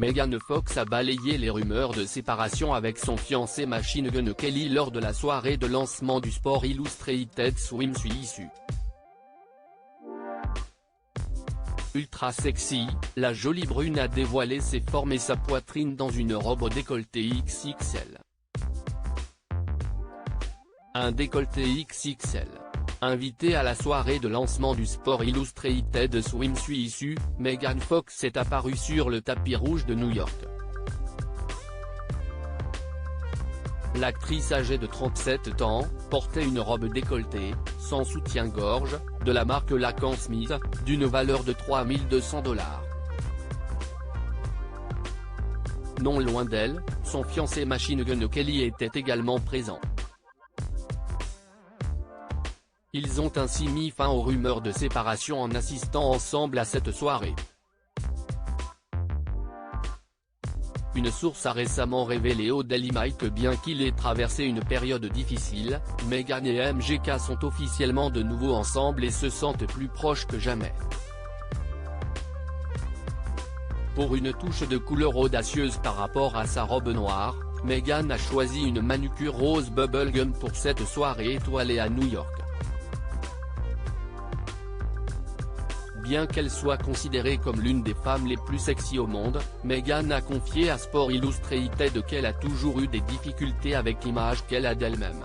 Megan Fox a balayé les rumeurs de séparation avec son fiancé Machine Gun Kelly lors de la soirée de lancement du Sport Illustrated Swimsuit. Ultra sexy, la jolie brune a dévoilé ses formes et sa poitrine dans une robe décolletée XXL. Un décolleté XXL. Invitée à la soirée de lancement du Sport Illustrated Swimsuit, Megan Fox est apparue sur le tapis rouge de New York. L'actrice âgée de 37 ans, portait une robe décolletée, sans soutien-gorge, de la marque Lacan Smith, d'une valeur de $3200. Non loin d'elle, son fiancé Machine Gun Kelly était également présent. Ils ont ainsi mis fin aux rumeurs de séparation en assistant ensemble à cette soirée. Une source a récemment révélé au Daily Mail que bien qu'il ait traversé une période difficile, Megan et MGK sont officiellement de nouveau ensemble et se sentent plus proches que jamais. Pour une touche de couleur audacieuse par rapport à sa robe noire, Megan a choisi une manucure rose bubblegum pour cette soirée étoilée à New York. Bien qu'elle soit considérée comme l'une des femmes les plus sexy au monde, Megan a confié à Sport Illustrated qu'elle a toujours eu des difficultés avec l'image qu'elle a d'elle-même.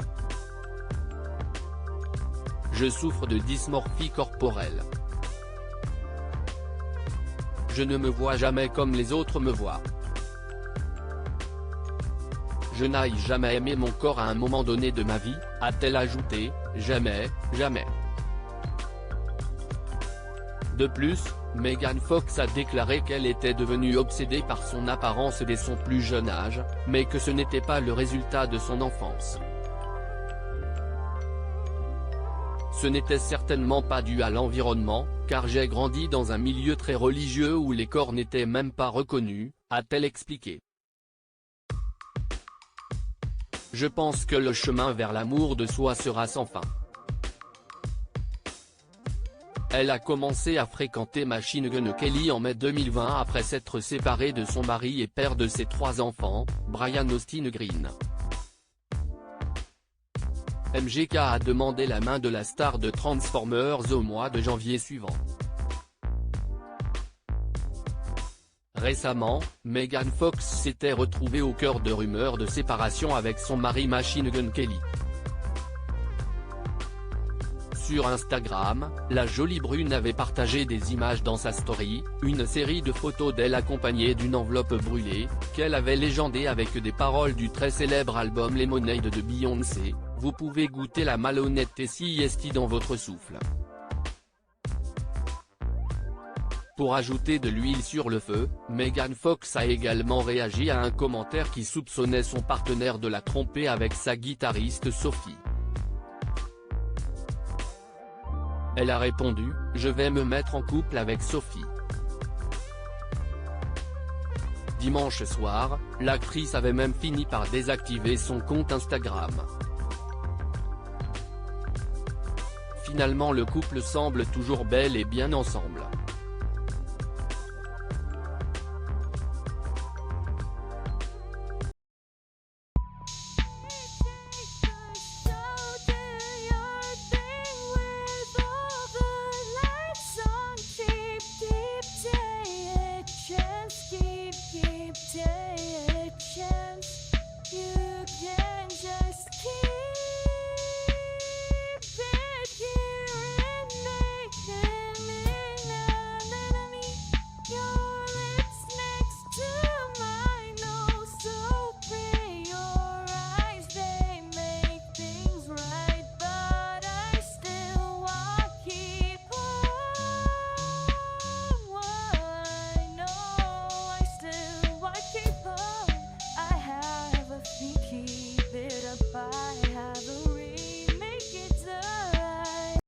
Je souffre de dysmorphie corporelle. Je ne me vois jamais comme les autres me voient. Je n'ai jamais aimé mon corps à un moment donné de ma vie, a-t-elle ajouté, jamais, jamais. De plus, Megan Fox a déclaré qu'elle était devenue obsédée par son apparence dès son plus jeune âge, mais que ce n'était pas le résultat de son enfance. Ce n'était certainement pas dû à l'environnement, car j'ai grandi dans un milieu très religieux où les corps n'étaient même pas reconnus, a-t-elle expliqué. Je pense que le chemin vers l'amour de soi sera sans fin. Elle a commencé à fréquenter Machine Gun Kelly en mai 2020 après s'être séparée de son mari et père de ses 3 enfants, Brian Austin Green. MGK a demandé la main de la star de Transformers au mois de janvier suivant. Récemment, Megan Fox s'était retrouvée au cœur de rumeurs de séparation avec son mari Machine Gun Kelly. Sur Instagram, la jolie brune avait partagé des images dans sa story, une série de photos d'elle accompagnée d'une enveloppe brûlée, qu'elle avait légendée avec des paroles du très célèbre album Lemonade de Beyoncé, « Vous pouvez goûter la malhonnêteté si est dans votre souffle ». Pour ajouter de l'huile sur le feu, Megan Fox a également réagi à un commentaire qui soupçonnait son partenaire de la tromper avec sa guitariste Sophie. Elle a répondu, « Je vais me mettre en couple avec Sophie ». Dimanche soir, l'actrice avait même fini par désactiver son compte Instagram. Finalement le couple semble toujours bel et bien ensemble.